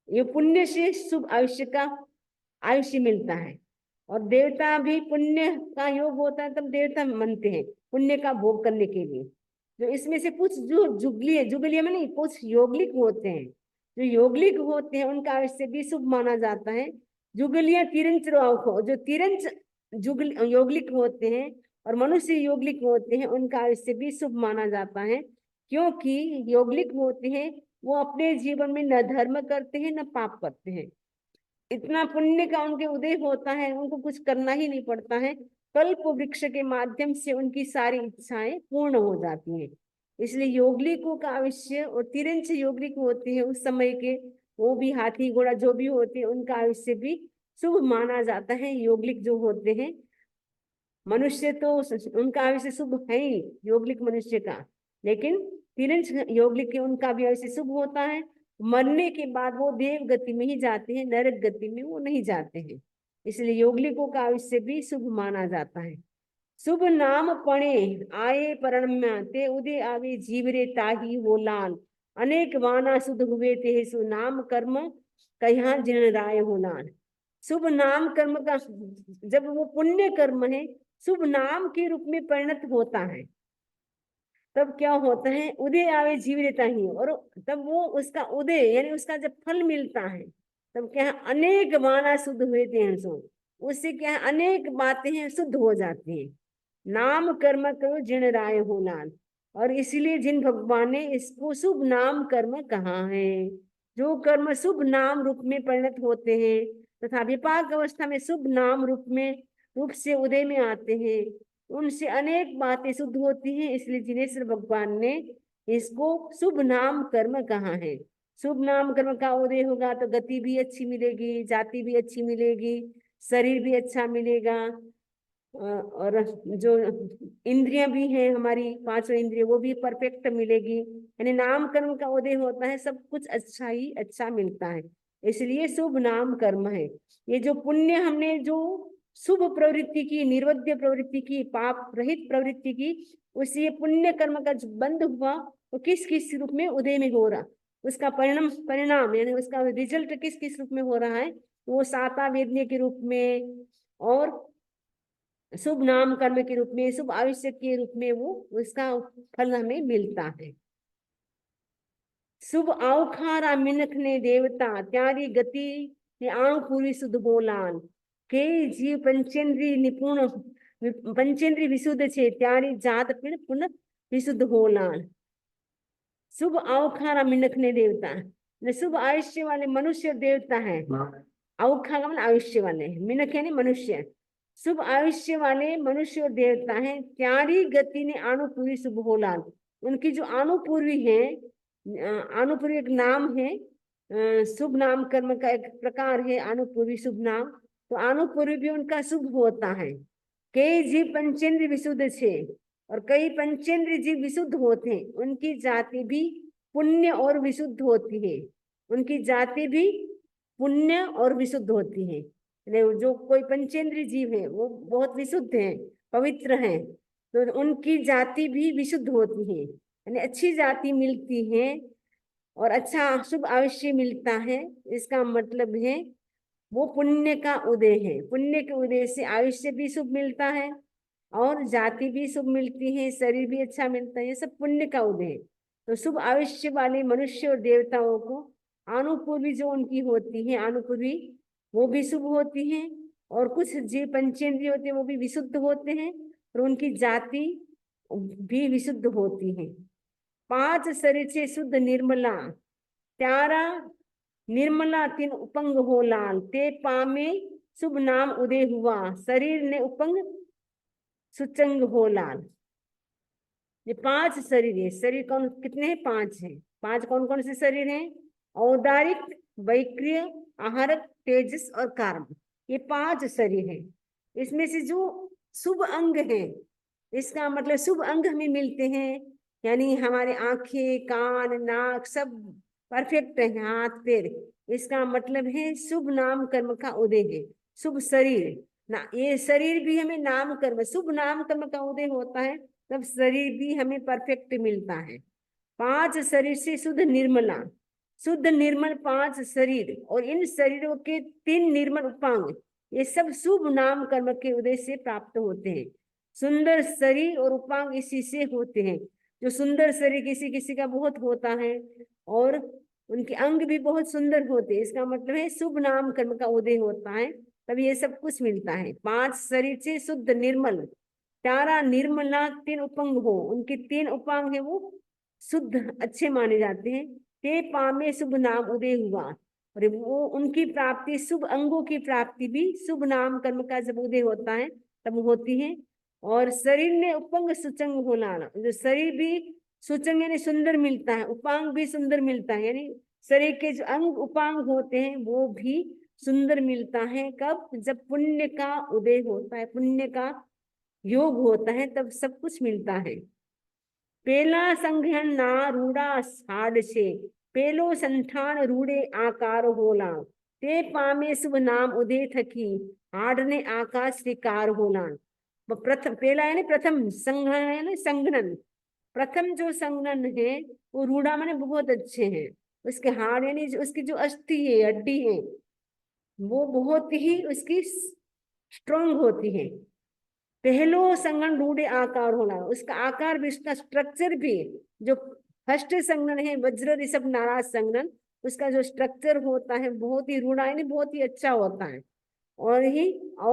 ये पुण्य से शुभ आयुष्य का आयुष्य मिलता है। और देवता भी पुण्य का योग होता है तब देवता मनते हैं पुण्य का भोग करने के लिए। जो इसमें से कुछ जो जुगली जुगलिया में नहीं, कुछ योगलिक होते हैं, जो योगलिक होते हैं उनका आयुष्य भी शुभ माना जाता है। जुगलिया तिरंच जो तिरंच जुगल योगलिक होते हैं और मनुष्य योगलिक होते हैं उनका आयुष्य भी शुभ माना जाता है। क्योंकि योगलिक होते हैं वो अपने जीवन में न धर्म करते हैं न पाप करते हैं, इतना पुण्य का उनके उदय होता है, उनको कुछ करना ही नहीं पड़ता है। कल्प वृक्ष के माध्यम से उनकी सारी इच्छाएं पूर्ण हो जाती हैं। इसलिए योगलिकों का आयुष्य, और तिरंच योगलिक होते हैं उस समय के, वो भी हाथी घोड़ा जो भी होते हैं उनका आयुष्य भी शुभ माना जाता है। योगलिक जो होते हैं मनुष्य तो उनका आयुष्य शुभ है ही, योगलिक मनुष्य का, लेकिन तिरंच योगलिक के उनका भी आयुष्य शुभ होता है। मरने के बाद वो देव गति में ही जाते हैं, नरक गति में वो नहीं जाते हैं। इसलिए योगलिकों का आयुष्य भी शुभ माना जाता है। शुभ नाम पणे आए परम्या ते उदय आवे जीवरे ताही हो लाल, अनेक वाना शुद्ध हुए ते सु नाम कर्म कहा जिन राय हो लाल। शुभ नाम कर्म का जब वो पुण्य कर्म है शुभ नाम के रूप में परिणत होता है तब क्या होता है, उदय आवे जीव रहता ही, और तब वो उसका उदय यानी उसका जब फल मिलता है तब क्या है, अनेक वाना शुद्ध हुए थे सो, उससे क्या है अनेक बातें हैं शुद्ध हो जाती हैं। नाम कर्म करो जिन राय हो लाल, और इसलिए जिन भगवान ने इसको शुभ नाम कर्म कहा है। जो कर्म शुभ नाम रूप में परिणत होते हैं तथा विपाक अवस्था में शुभ नाम रूप से उदय में आते हैं, उनसे अनेक बातें शुद्ध होती हैं। इसलिए जिनेश्वर भगवान ने इसको शुभ नाम कर्म कहा है। शुभ नाम कर्म का उदय होगा तो गति भी अच्छी मिलेगी, जाति भी अच्छी मिलेगी, शरीर भी अच्छा मिलेगा, और जो इंद्रियां भी हैं हमारी 5 इंद्रिय वो भी परफेक्ट मिलेगी। यानी नाम कर्म का उदय होता है सब कुछ अच्छा ही अच्छा मिलता है, इसलिए शुभ नाम कर्म है। ये जो पुण्य हमने जो शुभ प्रवृत्ति की, निर्वध्य प्रवृत्ति की, पाप रहित प्रवृत्ति की, उसी पुण्य कर्म का जो बंध हुआ वो किस किस रूप में उदय में हो रहा, उसका परिणाम यानी उसका रिजल्ट किस किस रूप में हो रहा है, वो साता वेदने के रूप में और शुभ नाम कर्म के रूप में, शुभ आयुष्य के रूप में वो उसका फल हमें मिलता है। शुभ आवखारा मिनख ने देवता त्यारी गति ने आणु पूरी शुद्ध बोलान, के जीव पंचेंद्री निपुण पंचेंद्री विशुद्ध छे त्यारी जात पिण पुनः विशुद्ध हो लाल। शुभ आवखारा मिनखने देवता ने शुभ आयुष्य वाले मनुष्य देवता है। आवखा का मतलब आयुष्य वाले, मिनख यानी मनुष्य। शुभ आयुष्य वाले मनुष्य और देवता है। त्यारी गति ने आनुपूर्वी शुभ हो लाल। उनकी जो आनुपूर्वी है, आनुपूर्वी एक नाम है, शुभ नाम कर्म का एक प्रकार है आनुपूर्वी शुभ नाम। तो आनुपूर्वी भी उनका शुभ होता है। कई जीव पंचेंद्र विशुद्ध छे और कई पंचेंद्र जीव विशुद्ध होते हैं। उनकी जाति भी पुण्य और विशुद्ध होती है। उनकी जाति भी पुण्य और विशुद्ध होती है। जो कोई पंचेंद्रीय जीव है वो बहुत विशुद्ध है, पवित्र है, तो उनकी जाति भी विशुद्ध होती है, यानी अच्छी जाति मिलती है और अच्छा शुभ आयुष्य मिलता है। इसका मतलब है वो पुण्य का उदय है। पुण्य के उदय से आयुष्य भी शुभ मिलता है और जाति भी शुभ मिलती है, शरीर भी अच्छा मिलता है। ये सब पुण्य का उदय है। तो शुभ आयुष्य वाले मनुष्य और देवताओं को आनुपूर्वी जो उनकी होती है, आनुपूर्वी वो भी शुभ होती है। और कुछ जीव पंचेंद्रिय होते हैं वो भी विशुद्ध होते हैं और उनकी जाति भी विशुद्ध होती है। 5 शरीर से शुद्ध निर्मला त्यारा निर्मला तीन उपंग हो लाल। ते पामे शुभ नाम उदय हुआ। शरीर ने उपंग सुचंग हो लाल। ये 5 शरीर है। शरीर कौन कितने हैं? 5 हैं। 5 कौन कौन से शरीर हैं? औदारिक, वैक्रिय, आहारक, तेजस और कार्म। ये 5 शरीर हैं। इसमें से जो शुभ अंग है, इसका मतलब शुभ अंग हमें मिलते हैं, यानी हमारे आंखें, कान, नाक सब परफेक्ट है, हाथ पैर। इसका मतलब है शुभ नाम कर्म का उदय है। शुभ शरीर ना, ये शरीर भी हमें नाम कर्म, शुभ नाम कर्म का उदय होता है, तब शरीर भी हमें परफेक्ट मिलता है। 5 शरीर से शुद्ध निर्मला, शुद्ध निर्मल 5 शरीर और इन शरीरों के 3 निर्मल उपांग, ये सब शुभ नाम कर्म के उदय से प्राप्त होते हैं। सुंदर शरीर और उपांग इसी से होते हैं। जो सुंदर शरीर किसी किसी का बहुत होता है और उनके अंग भी बहुत सुंदर होते हैं, इसका मतलब है शुभ नाम कर्म का उदय होता है, तब ये सब कुछ मिलता है। 5 शरीर से शुद्ध निर्मल तारा निर्मला 3 उपांग हो, उनके 3 उपांग है वो शुद्ध अच्छे माने जाते हैं। ते पामे शुभ नाम उदय हुआ, और वो उनकी प्राप्ति, शुभ अंगों की प्राप्ति भी शुभ नाम कर्म का जब उदय होता है तब होती है। और शरीर ने उपंग सुचंग होना, जो शरीर भी सुचंग यानी सुंदर मिलता है, उपांग भी सुंदर मिलता है, यानी शरीर के जो अंग उपांग होते हैं वो भी सुंदर मिलता है। कब? जब पुण्य का उदय होता है, पुण्य का योग होता है, तब सब कुछ मिलता है। पेला संघन ना रूड़ा साड से, पेलो संठान रूड़े आकार होला। ते पामे शुभ नाम उदय थकी, हाड ने आकाश स्वीकार होला। प्रथम पेला यानी प्रथम, संघन यानी संघनन। प्रथम जो संघनन है वो रूड़ा माने बहुत अच्छे हैं। उसके हाड़ यानी उसकी जो अस्थि है, हड्डी है, वो बहुत ही उसकी स्ट्रोंग होती है। पहलो संगन रूढ़े आकार होना, उसका आकार भी, उसका स्ट्रक्चर भी, जो फर्स्ट संगन है वज्र ऋषभ नाराज संगन, उसका जो स्ट्रक्चर होता है बहुत ही रूढ़ा यानी बहुत ही अच्छा होता है। और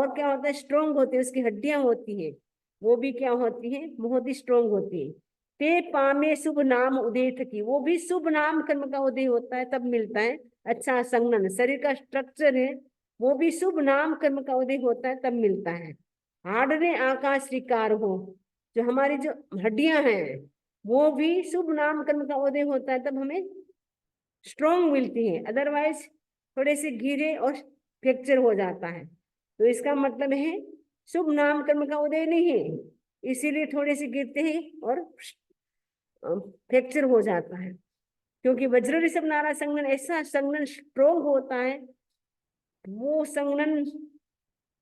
क्या होता है? स्ट्रोंग होती है, उसकी हड्डियां होती है वो भी क्या होती है? बहुत ही स्ट्रोंग होती है। ते पामे शुभ नाम उदय की, वो भी शुभ नाम कर्म का उदय होता है तब मिलता है अच्छा संगन। शरीर का स्ट्रक्चर है वो भी शुभ नाम कर्म का उदय होता है तब मिलता है। हाड़ ने आकाश स्वीकार हो, जो हमारी जो हड्डियां हैं वो भी शुभ नाम कर्म का उदय होता है तब हमें स्ट्रोंग मिलती है, अदरवाइज थोड़े से गिरे और फ्रैक्चर हो जाता है। तो इसका मतलब है शुभ नाम कर्म का उदय नहीं है, इसीलिए थोड़े से गिरते हैं और फ्रैक्चर हो जाता है। क्योंकि वज्र ऋषभ नारा संगन ऐसा संगन स्ट्रोंग होता है, वो संगन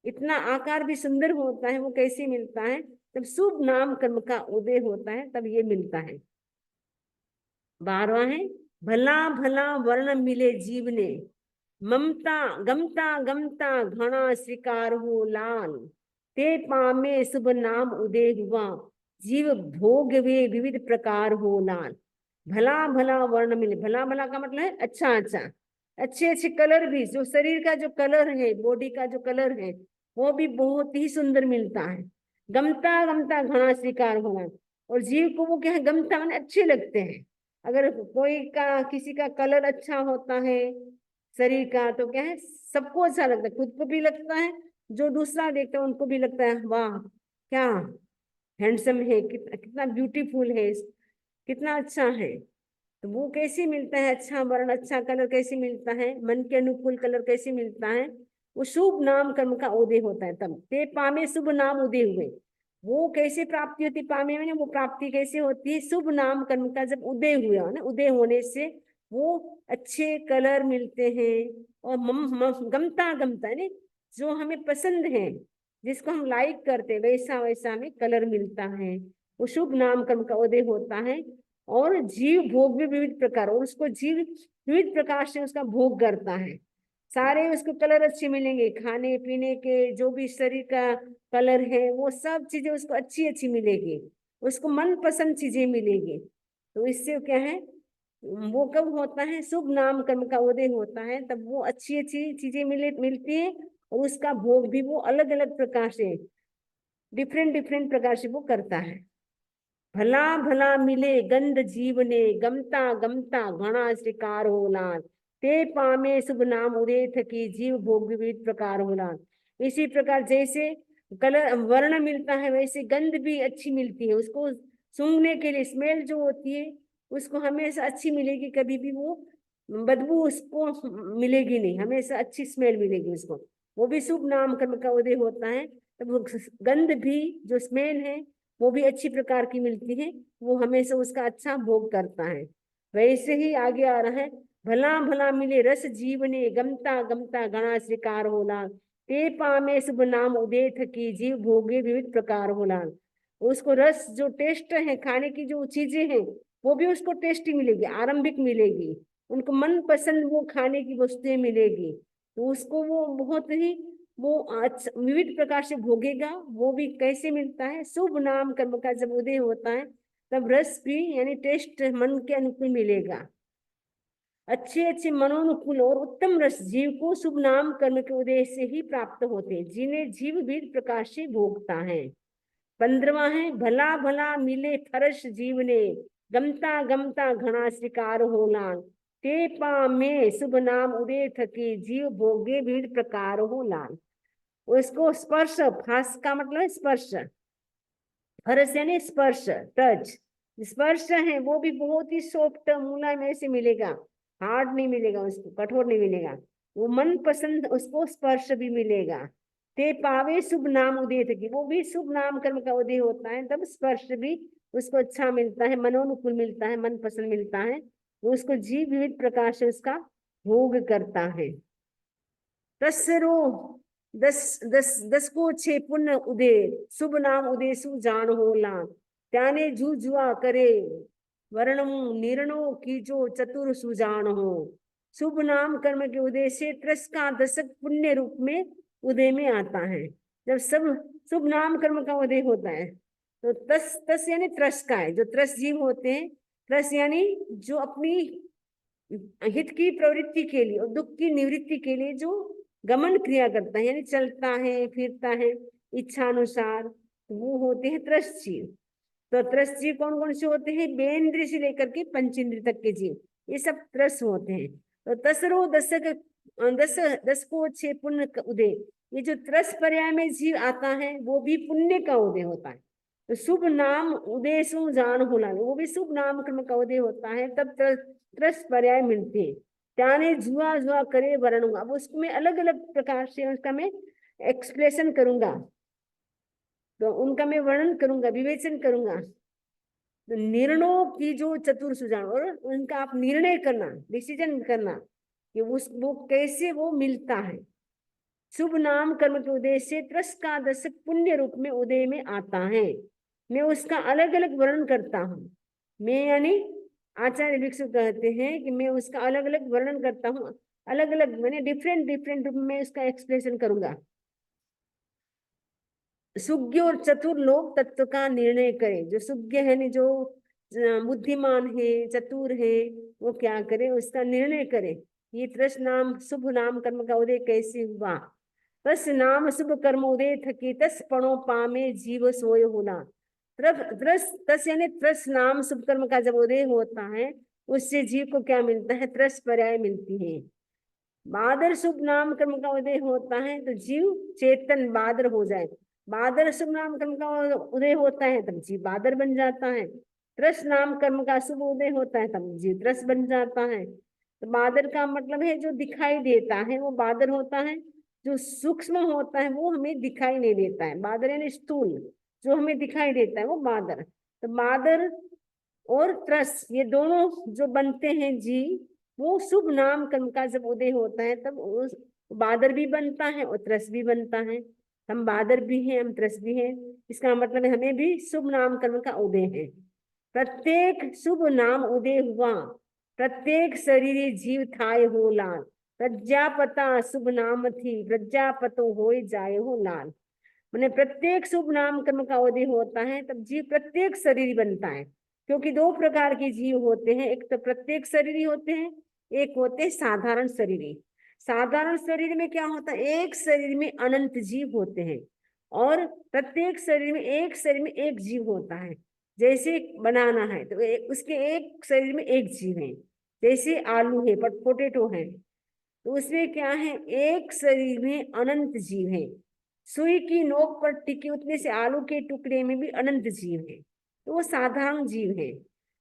इतना आकार भी सुंदर होता है। वो कैसे मिलता है? जब शुभ नाम कर्म का उदय होता है तब ये मिलता है। 12वां है, भला भला वर्ण मिले जीव ने, ममता गमता गमता घना स्वीकार हो लाल। ते पामे शुभ नाम उदय हुआ, जीव भोग वे विविध प्रकार हो लाल। भला भला वर्ण मिले, भला भला का मतलब है अच्छा अच्छा, अच्छे अच्छे कलर भी, जो शरीर का जो कलर है, बॉडी का जो कलर है वो भी बहुत ही सुंदर मिलता है। गमता गमता घना स्वीकार होना, और जीव को वो क्या है, गमता माने अच्छे लगते हैं। अगर कोई का किसी का कलर अच्छा होता है शरीर का तो क्या है, सबको अच्छा लगता है, खुद को भी लगता है, जो दूसरा देखता है उनको भी लगता है वाह क्या हैंडसम है, कितना कितना ब्यूटीफुल है, कितना अच्छा है। तो वो कैसे मिलता है, अच्छा वर्ण अच्छा कलर कैसे मिलता है, मन के अनुकूल कलर कैसे मिलता है, वो शुभ नाम कर्म का उदय होता है तब। ते पामे शुभ नाम उदय हुए, वो कैसे प्राप्ति होती, पामे में वो प्राप्ति कैसे होती है, शुभ नाम कर्म का जब उदय हुआ ना, उदय होने से वो अच्छे कलर मिलते हैं। और गमता गमता है जो हमें पसंद है, जिसको हम लाइक करते वैसा वैसा हमें कलर मिलता है, वो शुभ नाम कर्म का उदय होता है। और जीव भोग भी विविध प्रकार, और उसको जीव विविध प्रकार से उसका भोग करता है। सारे उसको कलर अच्छे मिलेंगे, खाने पीने के जो भी शरीर का कलर है वो सब चीजें उसको अच्छी अच्छी मिलेगी, उसको मनपसंद चीजें मिलेगी। तो इससे क्या है, वो कब होता है, शुभ नाम कर्म का उदय होता है, तब वो अच्छी अच्छी चीजें मिलती है। और उसका भोग भी वो अलग अलग प्रकार से, डिफरेंट डिफरेंट प्रकार से वो करता है। भला भला मिले गंध जीवने, गमता गमता घना श्रीकार होलान, ते पामे शुभ नाम उदय थकी, जीव भोग विविध प्रकार होलान। इसी प्रकार जैसे कलर वर्ण मिलता है, वैसे गंध भी अच्छी मिलती है, उसको सूंघने के लिए स्मेल जो होती है उसको हमेशा अच्छी मिलेगी, कभी भी वो बदबू उसको मिलेगी नहीं, हमेशा अच्छी स्मेल मिलेगी उसको। वो भी शुभ नाम कर्म का उदय होता है, तब वो गंध भी जो स्मेल है वो भी अच्छी प्रकार की मिलती है, वो हमेशा उसका अच्छा भोग करता है। वैसे ही आगे आ रहा है, भला भला मिले रस जीवने, गमता गमता घना श्रीकार होला, ते पामे शुभ नाम उदय थकी, जीव भोगे विविध प्रकार होला। उसको रस जो टेस्ट है, खाने की जो चीजें हैं वो भी उसको टेस्टी मिलेगी, आरंभिक मिलेगी, उनको मन पसंद वो खाने की वस्तुएं मिलेगी। तो उसको वो बहुत ही वो विविध प्रकार से भोगेगा। वो भी कैसे मिलता है, शुभ नाम कर्म का जब उदय होता है तब रस भी यानी टेस्ट मन के अनुकूल मिलेगा। अच्छे अच्छे मनोनुकूल और उत्तम रस जीव को शुभ नाम कर्म के उदय से ही प्राप्त होते हैं, जिन्हें जीव विविध प्रकार से भोगता है। 15वां है, भला भला मिले फरस जीवने, गमता गमता घना शिकार होलान, ते पामे शुभ नाम उदय थके, जीव भोगे विविध प्रकार होलान। उसको स्पर्श, फास का मतलब है स्पर्श, फरस यानी स्पर्श, टच, स्पर्श है वो भी बहुत ही सॉफ्ट मुलायम ऐसे मिलेगा, हार्ड नहीं मिलेगा, उसको कठोर नहीं मिलेगा, वो मन पसंद उसको स्पर्श भी मिलेगा। ते पावे शुभ नाम उदय थे, वो भी शुभ नाम कर्म का उदय होता है, तब स्पर्श भी उसको अच्छा मिलता है, मनोनुकूल मिलता है, मन पसंद मिलता है, वो उसको जीव विविध प्रकार से उसका भोग करता है। तस्रो दस दस दस को छे पुण्य उदय, शुभ नाम उदय सु जान हो लान, त्याने जू जुआ करे, वर्णम निर्णो की जो चतुर सुजान हो। शुभ नाम कर्म के उदय से त्रस का दशक पुण्य रूप में उदय में आता है। जब सब शुभ नाम कर्म का उदय होता है तो तस तस यानी त्रस का है, जो त्रस जीव होते हैं, त्रस यानी जो अपनी हित की प्रवृत्ति के लिए और दुख की निवृत्ति के लिए जो गमन क्रिया करता है, यानी चलता है फिरता है इच्छा अनुसार, वो होते हैं त्रस्त जीव। तो त्रस्त जीव कौन कौन से होते हैं, बेन्द्रिय से लेकर के पंचेंद्रिय तक के जीव, ये सब त्रस्त होते हैं। तो तसरो दशक दस दस को छे पुण्य का उदय, ये जो त्रस पर्याय में जीव आता है वो भी पुण्य का उदय होता है। तो शुभ नाम उदय सु जान होना, वो भी शुभ नाम कर्म का उदय होता है, तब त्रस पर्याय मिलते हैं। त्याने जुआ जुआ करे वर्णूंगा, अब उसमें अलग अलग प्रकार से उसका मैं एक्सप्लेशन करूंगा, तो उनका मैं वर्णन करूंगा, विवेचन करूंगा। तो निर्णयों की जो चतुर सुजान, और उनका आप निर्णय करना, डिसीजन करना कि उस वो कैसे वो मिलता है। शुभ नाम कर्म के उदय से त्रस का दशक पुण्य रूप में उदय में आता है, मैं उसका अलग अलग वर्णन करता हूँ। मैं यानी आचार्य भिक्षु कहते हैं कि मैं उसका अलग अलग वर्णन करता हूँ, अलग अलग मैंने डिफरेंट डिफरेंट रूप में उसका एक्सप्लेनेशन करूंगा। सुज्ञ और चतुर लोग तत्व का निर्णय करें, जो सुज्ञ है नहीं, जो बुद्धिमान है चतुर है, वो क्या करे, उसका निर्णय करे। ये त्रस नाम शुभ नाम कर्म का उदय कैसे हुआ, तस नाम शुभ कर्म उदय थकी, तस पणो पामे जीव सोय होना। तस यानी त्रस नाम शुभ कर्म का जब उदय होता है, उससे जीव को क्या मिलता है? त्रस पर्याय मिलती है। बादर शुभ नाम कर्म का उदय होता है तो जीव चेतन बादर हो जाए। बादर शुभ नाम कर्म का उदय होता है तब जीव बादर बन जाता है। त्रस नाम कर्म का शुभ उदय होता है तब जीव त्रस बन जाता है। तो बादर का मतलब है जो दिखाई देता है वो बादर होता है, जो सूक्ष्म होता है वो हमें दिखाई नहीं देता है। बादर यानी स्थूल, जो हमें दिखाई देता है वो बादर। तो बादर और त्रस ये दोनों जो बनते हैं जीव, वो शुभ नाम कर्म का जब उदय होता है तब उस बादर भी बनता है और त्रस भी बनता है। हम बादर भी हैं, हम त्रस भी हैं, इसका मतलब है हमें भी शुभ नाम कर्म का उदय है। प्रत्येक शुभ नाम उदय हुआ, प्रत्येक शरीर जीव थाय हो लाल। प्रजापता शुभ नाम थी, प्रजापतो हो जाए हो लाल। मैंने प्रत्येक शुभ नाम कर्म का उदय होता है तब जीव प्रत्येक शरीर बनता है। क्योंकि दो प्रकार के जीव होते हैं, एक तो प्रत्येक शरीर होते हैं, एक होते हैं साधारण शरीर। साधारण शरीर में क्या होता है? एक शरीर में अनंत जीव होते हैं, और प्रत्येक शरीर में एक जीव होता है। जैसे बनाना है तो उसके एक शरीर में एक जीव है। जैसे आलू है, पोटेटो है, तो उसमें क्या है? एक शरीर में अनंत जीव है। सुई की नोक पर टिके उतने से आलू के टुकड़े में भी अनंत जीव है, तो वो साधारण जीव है।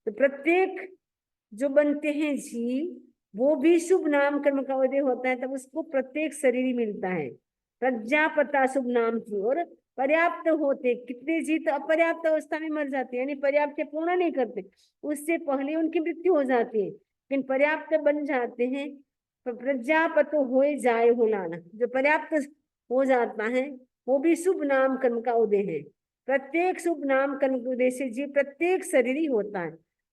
तो प्रत्येक जो बनते हैं जीव, वो भी शुभ नाम कर्म का उदय होता है तब उसको प्रत्येक शरीर मिलता है। प्रजापता शुभ नाम थी, और पर्याप्त होते कितने जीव तो अपर्याप्त अवस्था में मर जाते हैं, यानी पर्याप्त पूर्ण नहीं करते, उससे पहले उनकी मृत्यु हो जाती है, लेकिन पर्याप्त बन जाते हैं। प्रजापत हो जाए हो लाना, जो पर्याप्त हो जाता है वो भी शुभ नाम कर्म का उदय है। प्रत्येक शुभ नाम कर्म के उदय से जीव प्रत्येक शरीर ही होता है।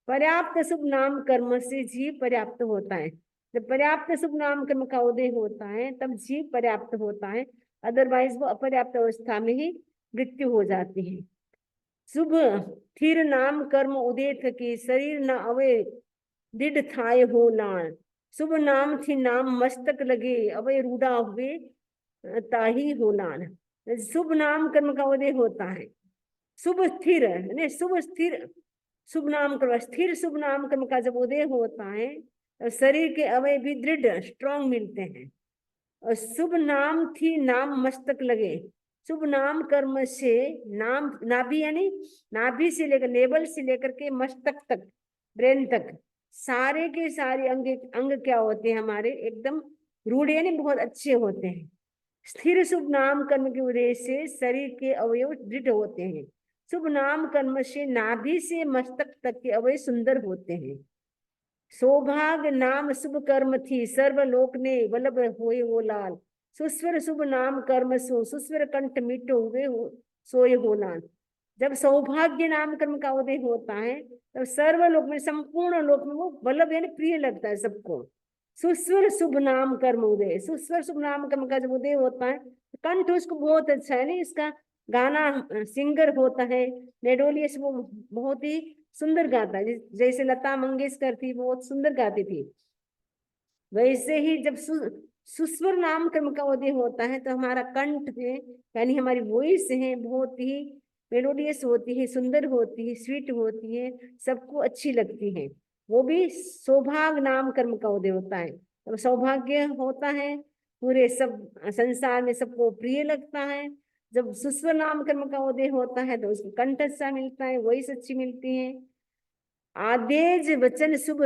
पर्याप्त शुभ नाम कर्म से जीव पर्याप्त होता है। जब पर्याप्त शुभ नाम कर्म का उदय होता है तब जीव पर्याप्त होता है, अदरवाइज वो अपर्याप्त अवस्था में ही मृत्यु हो जाती है। शुभ स्थिर नाम कर्म उदय थके, शरीर न अवे दृढ़ थाय हो लान। शुभ नाम थी नाम मस्तक लगे, अवे रूढ़ा हुए ताही हो लान। शुभ नाम कर्म का उदय होता है। शुभ स्थिर है, शुभ स्थिर शुभ नाम कर्म, स्थिर शुभ नाम कर्म का जब उदय होता है तो शरीर के अवयव भी दृढ़ स्ट्रांग मिलते हैं। और शुभ नाम थी नाम मस्तक लगे, शुभ नाम कर्म से नाम नाभि यानी नाभि से लेकर नेवल से लेकर के मस्तक तक, ब्रेन तक, सारे के सारे अंग अंग क्या होते हैं हमारे? एकदम रूढ़ यानी बहुत अच्छे होते हैं। स्थिर शुभ नाम कर्म के उदय से शरीर के अवयव दृढ़ होते हैं। शुभ नाम कर्म से नाभि से मस्तक तक के अवयव सुंदर होते हैं। सौभाग्य नाम शुभ कर्म थी, सर्वलोक ने वल्लभ होए हो लाल। सुस्वर शुभ नाम कर्म सो, सुस्वर कंठ मीठो हुए हो सोए हो लाल। जब सौभाग्य नाम कर्म का उदय होता है तब सर्वलोक में, संपूर्ण लोक में वो वल्लभ यानी प्रिय लगता है सबको। सुस्वर शुभ नाम कर्म उदय, सुस्वर शुभ नाम कर्म का जब उदय होता है, कंठ उसको बहुत अच्छा है, नहीं इसका गाना सिंगर होता है मेडोलियस, वो बहुत ही सुंदर गाता है। जैसे लता मंगेशकर थी, वो बहुत सुंदर गाती थी, वैसे ही जब सुस्वर नाम कर्म का उदय होता है तो हमारा कंठ है, यानी हमारी वॉइस है, बहुत ही मेलोडियस होती है, सुंदर होती है, स्वीट होती है, सबको अच्छी लगती है। वो भी सौभाग्य नाम कर्म का उदय होता है, तो सौभाग्य होता है, पूरे सब संसार में सबको प्रिय लगता है। जब सुस्वर नाम कर्म का उदय होता है तो उसको कंठ अच्छा मिलता है, वॉइस अच्छी मिलती है। आदेज वचन शुभ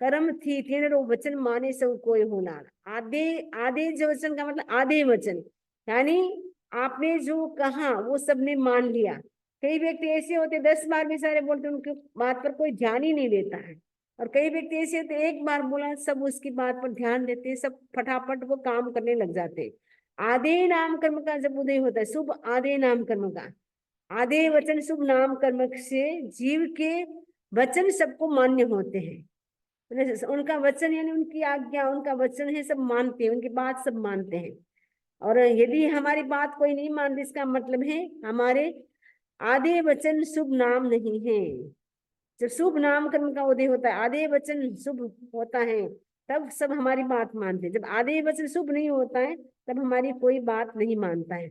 कर्म थी, तेरो वचन माने सब कोई होना। आदेज वचन का मतलब आधे वचन, यानी आपने जो कहा वो सबने मान लिया। कई व्यक्ति ऐसे होते 10 बार भी सारे बोलते, उनकी बात पर कोई ध्यान ही नहीं देता है। और कई व्यक्ति ऐसे होते एक बार बोला सब उसकी बात पर ध्यान देते हैं, सब फटाफट वो काम करने लग जाते हैं। आधे नाम कर्म का जब उदय होता है, शुभ आधे नाम कर्म का, आधे वचन शुभ नाम कर्म से जीव के वचन सबको मान्य होते हैं। उनका वचन यानी उनकी आज्ञा, उनका वचन है, सब मानते हैं, उनकी बात सब मानते हैं। और यदि हमारी बात कोई नहीं मानती, इसका मतलब है हमारे आधे वचन शुभ नाम नहीं है। जब शुभ नाम कर्म का उदय होता है, आधे वचन शुभ होता है, तब सब हमारी बात मानते हैं। जब आधे वचन शुभ नहीं होता है तब हमारी कोई बात नहीं मानता है।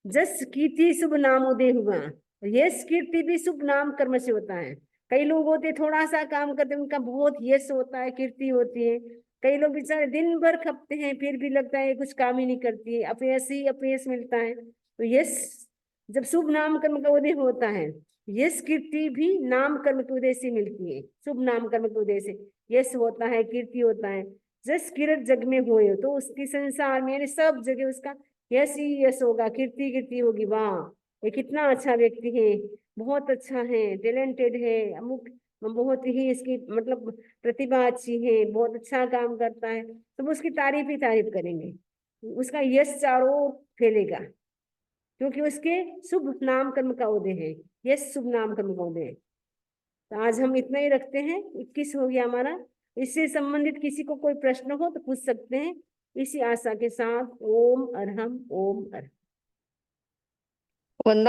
जस कीर्ति शुभ नाम उदय हुआ, यश कीर्ति भी शुभ नाम कर्म से होता है। कई लोग होते थोड़ा सा काम करते हैं, उनका बहुत यश होता है, कीर्ति होती है। कई लोग बेचारे दिन भर खपते हैं, फिर भी लगता है कुछ काम ही नहीं करती है, अपयश ही अपयश मिलता है। तो यश जब शुभ नाम कर्म का उदय होता है, यश कीर्ति भी नाम कर्म के उदय से मिलती है। शुभ नाम कर्म के उदय से यश होता है, कीर्ति होता है। जस किरत जग में होए, तो उसकी संसार में यानी सब जगह उसका यश ही यश होगा, कीर्ति कीर्ति होगी। वाह, ये कितना अच्छा व्यक्ति है, बहुत अच्छा है, टैलेंटेड है, अमुक बहुत ही इसकी मतलब प्रतिभा अच्छी है, बहुत अच्छा काम करता है, तो वो उसकी तारीफ ही तारीफ करेंगे। उसका यश चारों ओर फैलेगा, क्योंकि उसके शुभ नाम कर्म का उदय है। यश शुभ नाम कर्म का उदय है। तो आज हम इतना ही रखते हैं, 21 हो गया हमारा। इससे संबंधित किसी को कोई प्रश्न हो तो पूछ सकते हैं। इसी आशा के साथ ओम अरहम ओम अरहम।